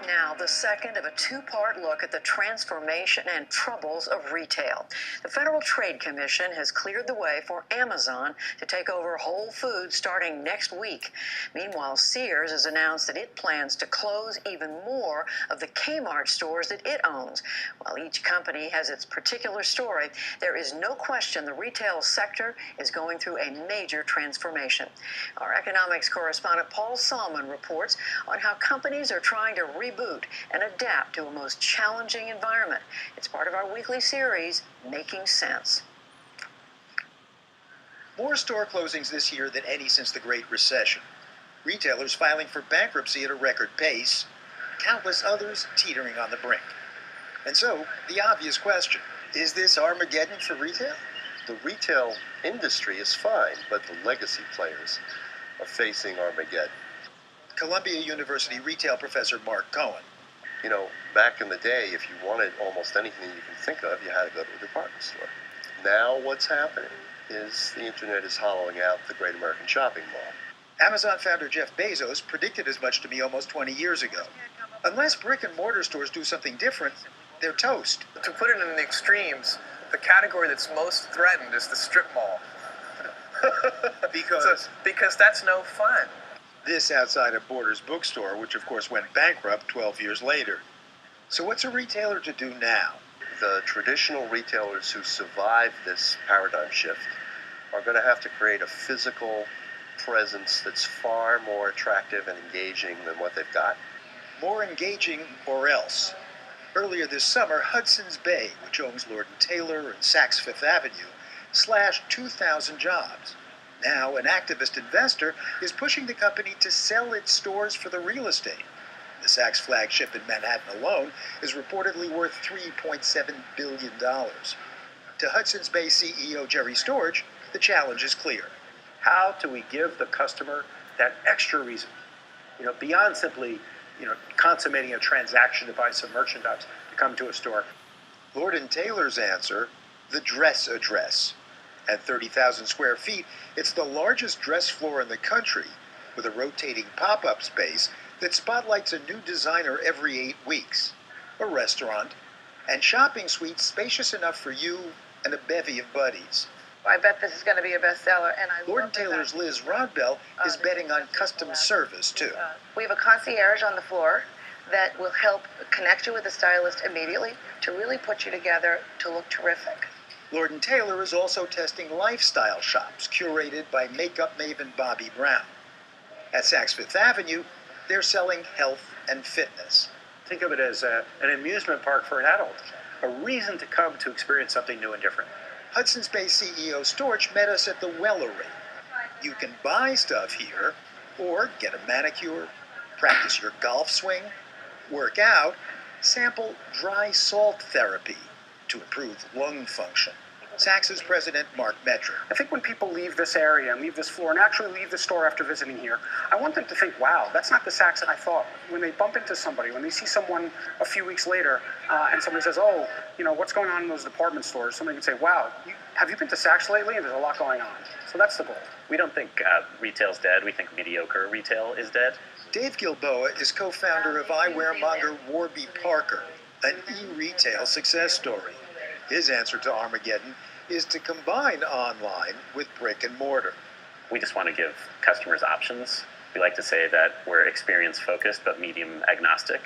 Now, the second of a two-part look at the transformation and troubles of retail. The Federal Trade Commission has cleared the way for Amazon to take over Whole Foods starting next week. Meanwhile, Sears has announced that it plans to close even more of the Kmart stores that it owns. While each company has its particular story, there is no question the retail sector is going through a major transformation. Our economics correspondent Paul Salmon reports on how companies are trying to reboot and adapt to a most challenging environment. It's part of our weekly series, Making Sense. More store closings this year than any since the Great Recession. Retailers filing for bankruptcy at a record pace, countless others teetering on the brink. And so, the obvious question, is this Armageddon for retail? The retail industry is fine, but the legacy players are facing Armageddon. Columbia University retail professor Mark Cohen. You know, back in the day, if you wanted almost anything you can think of, you had to go to a department store. Now what's happening is the internet is hollowing out the great American shopping mall. Amazon founder Jeff Bezos predicted as much to me almost 20 years ago. Unless brick and mortar stores do something different, they're toast. To put it in the extremes, the category that's most threatened is the strip mall. Because that's no fun. This outside of Borders bookstore, which of course went bankrupt 12 years later. So what's a retailer to do now? The traditional retailers who survive this paradigm shift are going to have to create a physical presence that's far more attractive and engaging than what they've got. More engaging or else. Earlier this summer, Hudson's Bay, which owns Lord & Taylor and Saks Fifth Avenue, slashed 2,000 jobs. Now, an activist investor is pushing the company to sell its stores for the real estate. The Saks flagship in Manhattan alone is reportedly worth $3.7 billion. To Hudson's Bay CEO Jerry Storch, the challenge is clear. How do we give the customer that extra reason, beyond simply, consummating a transaction to buy some merchandise, to come to a store? Lord & Taylor's answer, the dress address. At 30,000 square feet, it's the largest dress floor in the country, with a rotating pop-up space that spotlights a new designer every 8 weeks, a restaurant, and shopping suites spacious enough for you and a bevy of buddies. I bet this is going to be a bestseller, and Lord & Taylor's Liz Rodbell is betting on custom service, too. We have a concierge on the floor that will help connect you with a stylist immediately to really put you together to look terrific. Lord & Taylor is also testing lifestyle shops curated by makeup maven Bobby Brown. At Saks Fifth Avenue, they're selling health and fitness. Think of it as an amusement park for an adult, a reason to come to experience something new and different. Hudson's Bay CEO Storch met us at the Wellery. You can buy stuff here, or get a manicure, practice your golf swing, work out, sample dry salt therapy to improve lung function. Saks' president Mark Metrick. I think when people leave this area and leave this floor and actually leave the store after visiting here, I want them to think, wow, that's not the Saks that I thought. When they bump into somebody, when they see someone a few weeks later and somebody says, oh, what's going on in those department stores? Somebody can say, wow, have you been to Saks lately? And there's a lot going on. So that's the goal. We don't think retail's dead. We think mediocre retail is dead. Dave Gilboa is co-founder of eyewear monger Warby Parker, an e-retail success story. His answer to Armageddon is to combine online with brick and mortar. We just want to give customers options. We like to say that we're experience-focused but medium-agnostic.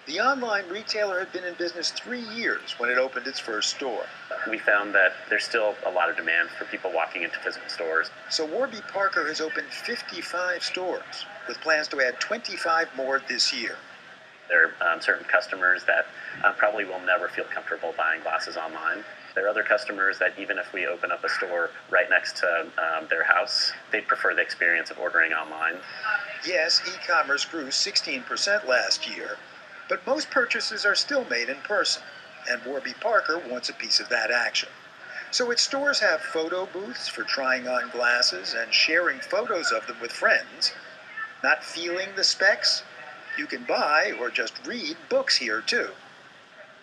The online retailer had been in business 3 years when it opened its first store. We found that there's still a lot of demand for people walking into physical stores. So Warby Parker has opened 55 stores, with plans to add 25 more this year. There are certain customers that probably will never feel comfortable buying glasses online. There are other customers that even if we open up a store right next to their house, they prefer the experience of ordering online. Yes, e-commerce grew 16% last year, but most purchases are still made in person, and Warby Parker wants a piece of that action. So its stores have photo booths for trying on glasses and sharing photos of them with friends. Not feeling the specs? You can buy or just read books here too.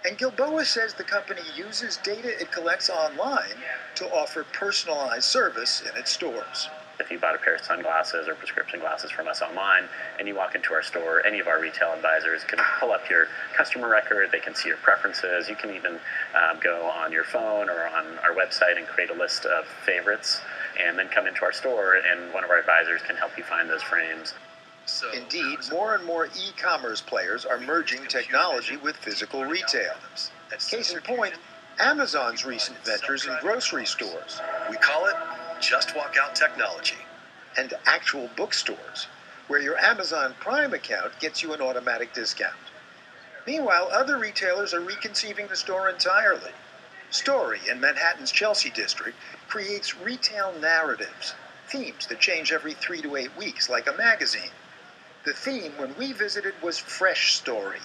And Gilboa says the company uses data it collects online to offer personalized service in its stores. If you bought a pair of sunglasses or prescription glasses from us online and you walk into our store, any of our retail advisors can pull up your customer record, they can see your preferences. You can even go on your phone or on our website and create a list of favorites and then come into our store and one of our advisors can help you find those frames. Indeed, more and more e-commerce players are merging technology with physical retail. Case in point, Amazon's recent ventures in grocery stores. We call it Just Walk Out technology. And actual bookstores, where your Amazon Prime account gets you an automatic discount. Meanwhile, other retailers are reconceiving the store entirely. Story in Manhattan's Chelsea district creates retail narratives, themes that change every 3 to 8 weeks, like a magazine. The theme when we visited was Fresh Story.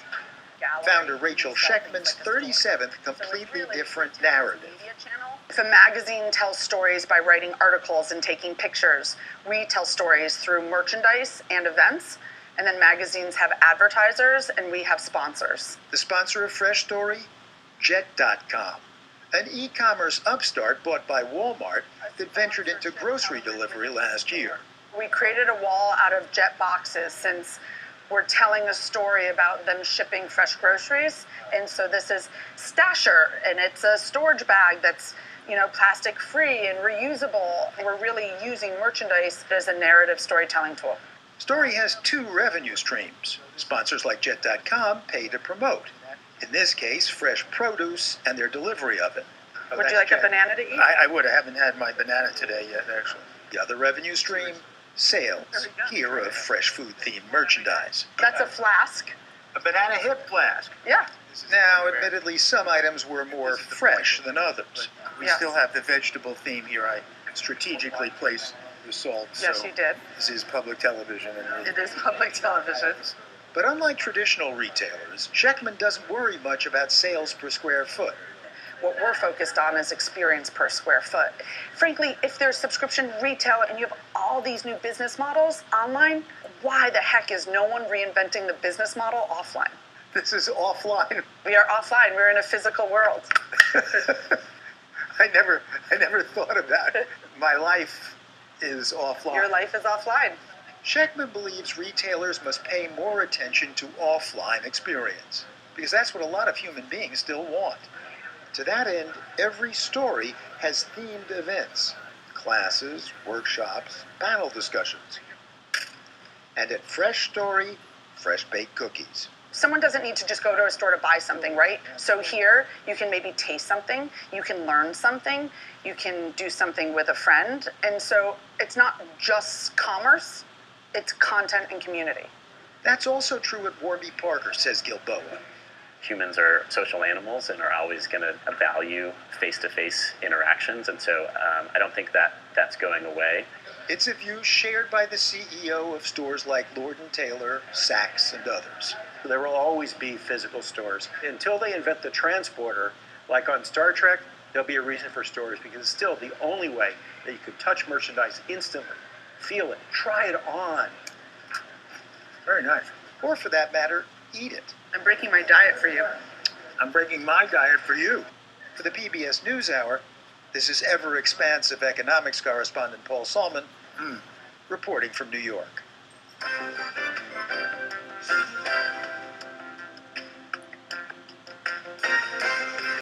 Founder Rachel Sheckman's 37th completely different narrative. If a magazine tells stories by writing articles and taking pictures, we tell stories through merchandise and events, and then magazines have advertisers and we have sponsors. The sponsor of Fresh Story? Jet.com, an e-commerce upstart bought by Walmart that ventured into grocery delivery last year. We created a wall out of Jet boxes since we're telling a story about them shipping fresh groceries. And so this is Stasher, and it's a storage bag that's, plastic free and reusable. We're really using merchandise as a narrative storytelling tool. Story has 2 revenue streams. Sponsors like Jet.com pay to promote. In this case, fresh produce and their delivery of it. Would you like a banana to eat? I would. I haven't had my banana today yet, actually. The other revenue stream, sales, here of fresh food-themed merchandise. That's a flask. A banana hip flask. Yeah. Now, admittedly, some items were more fresh than others. We still have the vegetable theme here. I strategically placed the salt. Yes, so you did. This is public television. It is public television. But unlike traditional retailers, Sheckman doesn't worry much about sales per square foot. What we're focused on is experience per square foot. Frankly, if there's subscription retail and you have all these new business models online, why the heck is no one reinventing the business model offline? This is offline. We are offline. We're in a physical world. I never thought about it. My life is offline. Your life is offline. Sheckman believes retailers must pay more attention to offline experience, because that's what a lot of human beings still want. To that end, every story has themed events, classes, workshops, panel discussions. And at Fresh Story, fresh baked cookies. Someone doesn't need to just go to a store to buy something, right? So here, you can maybe taste something, you can learn something, you can do something with a friend. And so it's not just commerce, it's content and community. That's also true at Warby Parker, says Gilboa. Humans are social animals and are always going to value face-to-face interactions, and so I don't think that's going away. It's a view shared by the CEO of stores like Lord & Taylor, Saks, and others. There will always be physical stores. Until they invent the transporter, like on Star Trek, there'll be a reason for stores, because it's still the only way that you could touch merchandise instantly, feel it, try it on. Very nice. Or for that matter, eat it. I'm breaking my diet for you. I'm breaking my diet for you. For the PBS NewsHour, this is ever-expansive economics correspondent Paul Salman, reporting from New York.